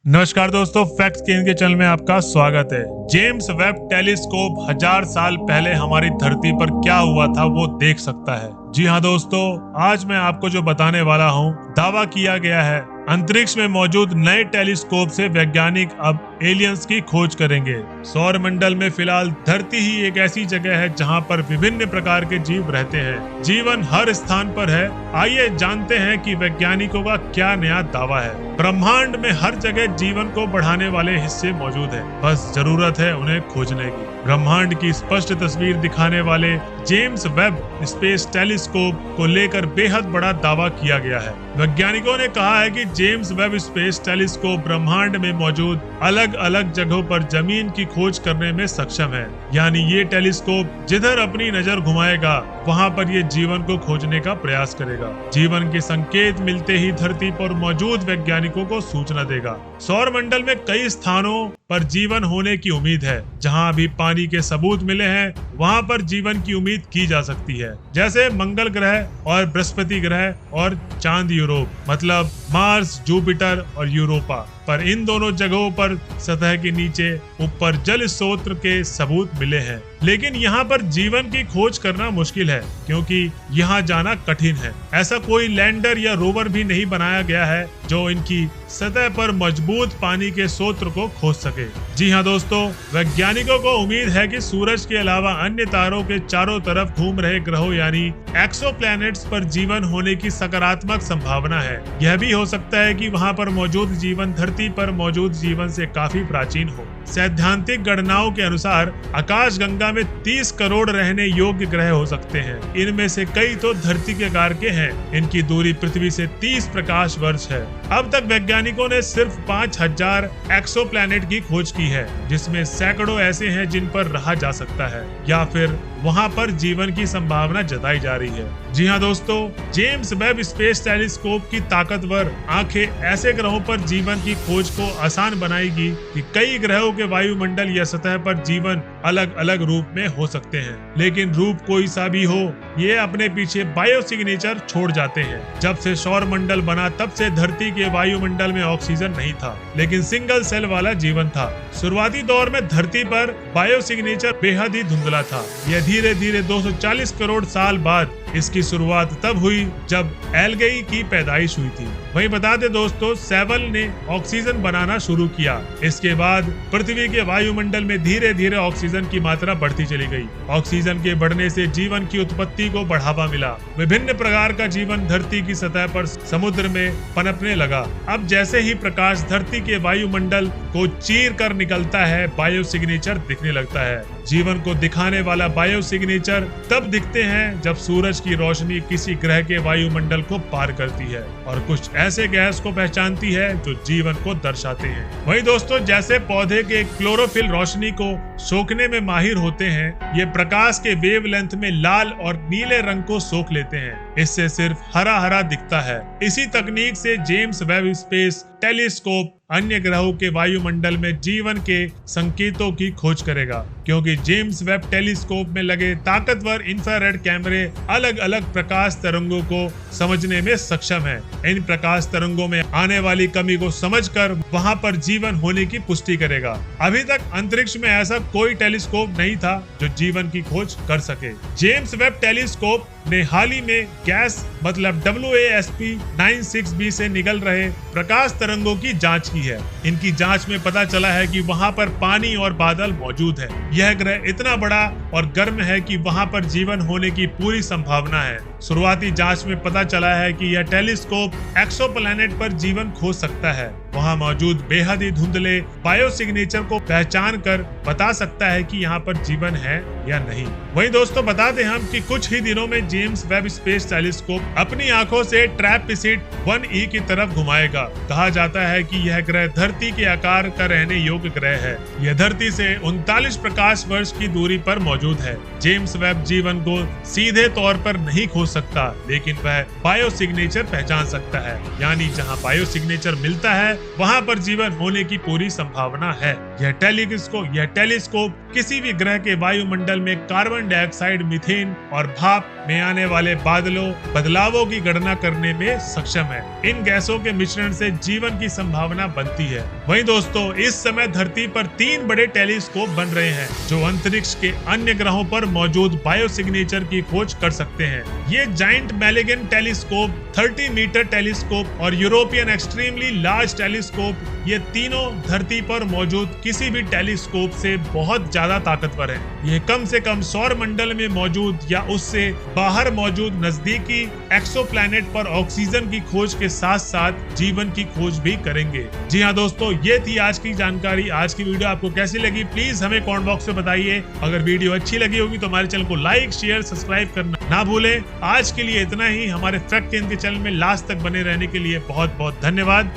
नमस्कार दोस्तों, फैक्ट्स के चैनल में आपका स्वागत है। जेम्स वेब टेलीस्कोप 1000 साल पहले हमारी धरती पर क्या हुआ था वो देख सकता है। जी हाँ दोस्तों, आज मैं आपको जो बताने वाला हूँ, दावा किया गया है अंतरिक्ष में मौजूद नए टेलीस्कोप से वैज्ञानिक अब एलियंस की खोज करेंगे। सौर मंडल में फिलहाल धरती ही एक ऐसी जगह है जहां पर विभिन्न प्रकार के जीव रहते हैं। जीवन हर स्थान पर है। आइए जानते हैं कि वैज्ञानिकों का क्या नया दावा है। ब्रह्मांड में हर जगह जीवन को बढ़ाने वाले हिस्से मौजूद हैं, बस जरूरत है उन्हें खोजने की। ब्रह्मांड की स्पष्ट तस्वीर दिखाने वाले जेम्स वेब स्पेस टेलीस्कोप को लेकर बेहद बड़ा दावा किया गया है। वैज्ञानिकों ने कहा है कि जेम्स वेब स्पेस टेलीस्कोप ब्रह्मांड में मौजूद अलग अलग जगहों पर जमीन की खोज करने में सक्षम है। यानी ये टेलीस्कोप जिधर अपनी नजर घुमाएगा वहां पर ये जीवन को खोजने का प्रयास करेगा। जीवन के संकेत मिलते ही धरती पर मौजूद वैज्ञानिकों को सूचना देगा। सौर मंडल में कई स्थानों पर जीवन होने की उम्मीद है। जहां अभी पानी के सबूत मिले हैं वहां पर जीवन की उम्मीद की जा सकती है, जैसे मंगल ग्रह और बृहस्पति ग्रह और चांद यूरोप, मतलब मार्स, जुपिटर और यूरोपा पर। इन दोनों जगहों पर सतह के नीचे ऊपर जल स्रोत के सबूत मिले हैं, लेकिन यहाँ पर जीवन की खोज करना मुश्किल है क्योंकि यहाँ जाना कठिन है। ऐसा कोई लैंडर या रोवर भी नहीं बनाया गया है जो इनकी सतह पर मजबूत पानी के स्रोत को खोज सके। जी हाँ दोस्तों, वैज्ञानिकों को उम्मीद है कि सूरज के अलावा अन्य तारों के चारों तरफ घूम रहे ग्रहों यानी एक्सोप्लैनेट्स पर जीवन होने की सकारात्मक संभावना है। यह भी हो सकता है कि वहाँ पर मौजूद जीवन धरती पर मौजूद जीवन से काफी प्राचीन हो। सैद्धांतिक गणनाओं के अनुसार आकाशगंगा में 30 करोड़ रहने योग्य ग्रह हो सकते हैं। इनमें से कई तो धरती के आकार के हैं। इनकी दूरी पृथ्वी से 30 प्रकाश वर्ष है। अब तक वैज्ञानिकों ने सिर्फ 5000 एक्सोप्लैनेट की खोज की है, जिसमें सैकड़ों ऐसे हैं जिन पर रहा जा सकता है या फिर वहां पर जीवन की संभावना जताई जा रही है। जी हाँ दोस्तों, जेम्स वेब स्पेस टेलीस्कोप की ताकतवर आंखें ऐसे ग्रहों पर जीवन की खोज को आसान बनाएगी कि कई ग्रहों के वायुमंडल या सतह पर जीवन अलग अलग रूप में हो सकते हैं। लेकिन रूप कोई सा भी हो, ये अपने पीछे बायो सिग्नेचर छोड़ जाते हैं। जब से सौर मंडल बना तब से धरती के वायुमंडल में ऑक्सीजन नहीं था, लेकिन सिंगल सेल वाला जीवन था। शुरुआती दौर में धरती पर बायो सिग्नेचर बेहद ही धुंधला था। यह धीरे धीरे 240 करोड़ साल बाद इसकी शुरुआत तब हुई जब एल्गेई की पैदाइश हुई थी। वहीं बता दें दोस्तों, सेवल ने ऑक्सीजन बनाना शुरू किया। इसके बाद पृथ्वी के वायुमंडल में धीरे धीरे ऑक्सीजन की मात्रा बढ़ती चली गई। ऑक्सीजन के बढ़ने से जीवन की उत्पत्ति को बढ़ावा मिला। विभिन्न प्रकार का जीवन धरती की सतह पर समुद्र में पनपने लगा। अब जैसे ही प्रकाश धरती के वायुमंडल को चीर कर निकलता है, बायो सिग्नेचर दिखने लगता है। जीवन को दिखाने वाला बायो सिग्नेचर तब दिखते हैं जब सूरज की रोशनी किसी ग्रह के वायुमंडल को पार करती है और कुछ ऐसे गैस को पहचानती है जो जीवन को दर्शाते हैं। वहीं दोस्तों, जैसे पौधे के क्लोरोफिल रोशनी को सोखने में माहिर होते हैं, ये प्रकाश के वेवलेंथ में लाल और नीले रंग को सोख लेते हैं। इससे सिर्फ हरा हरा दिखता है। इसी तकनीक से जेम्स वेब स्पेस टेलीस्कोप अन्य ग्रहों के वायुमंडल में जीवन के संकेतों की खोज करेगा, क्योंकि जेम्स वेब टेलीस्कोप में लगे ताकतवर इंफ्रारेड कैमरे अलग अलग प्रकाश तरंगों को समझने में सक्षम है। इन प्रकाश तरंगों में आने वाली कमी को समझकर वहां पर जीवन होने की पुष्टि करेगा। अभी तक अंतरिक्ष में ऐसा कोई टेलीस्कोप नहीं था जो जीवन की खोज कर सके। जेम्स वेब टेलीस्कोप ने हाल ही में गैस मतलब WASP-96b से निकल रहे प्रकाश तरंगों की जांच की है। इनकी जांच में पता चला है कि वहां पर पानी और बादल मौजूद है। यह ग्रह इतना बड़ा और गर्म है कि वहां पर जीवन होने की पूरी संभावना है। शुरुआती जांच में पता चला है कि यह टेलीस्कोप एक्सोप्लैनेट पर जीवन खोज सकता है। वहां मौजूद बेहद ही धुंधले बायो सिग्नेचर को पहचान कर बता सकता है कि यहाँ पर जीवन है या नहीं। वहीं दोस्तों, बता दें हम कि कुछ ही दिनों में जेम्स वेब स्पेस टेलीस्कोप अपनी आंखों से ट्रैपीसिड 1e की तरफ घुमाएगा। कहा जाता है कि यह ग्रह धरती के आकार का रहने योग्य ग्रह है। यह धरती से 39 प्रकाश वर्ष की दूरी पर मौजूद है। जेम्स वेब जीवन को सीधे तौर पर नहीं खोज सकता, लेकिन वह बायो सिग्नेचर पहचान सकता है। यानी जहाँ बायो सिग्नेचर मिलता है वहाँ पर जीवन होने की पूरी संभावना है। यह टेलीस्कोप किसी भी ग्रह के वायुमंडल में कार्बन डाइऑक्साइड, मीथेन और भाप में आने वाले बादलों बदलावों की गणना करने में सक्षम है। इन गैसों के मिश्रण से जीवन की संभावना बनती है। वहीं दोस्तों इस समय धरती पर 3 बड़े टेलीस्कोप बन रहे हैं जो अंतरिक्ष के अन्य ग्रहों पर मौजूद बायो सिग्नेचर की खोज कर सकते हैं। ये जायंट मैलेगन टेलीस्कोप, 30 मीटर टेलीस्कोप और यूरोपियन एक्सट्रीमली लार्ज टेलीस्कोप, ये तीनों धरती पर मौजूद किसी भी टेलीस्कोप से बहुत ज्यादा ताकतवर हैं। ये कम से कम सौर मंडल में मौजूद या उससे बाहर मौजूद नजदीकी एक्सोप्लैनेट पर ऑक्सीजन की खोज के साथ साथ जीवन की खोज भी करेंगे। जी हाँ दोस्तों, ये थी आज की जानकारी। आज की वीडियो आपको कैसी लगी प्लीज हमें कमेंट बॉक्स में बताइए। अगर वीडियो अच्छी लगी होगी तो हमारे चैनल को लाइक, शेयर, सब्सक्राइब करना ना भूलें। आज के लिए इतना ही। हमारे फैक्ट केंद्र के चैनल में लास्ट तक बने रहने के लिए बहुत बहुत धन्यवाद।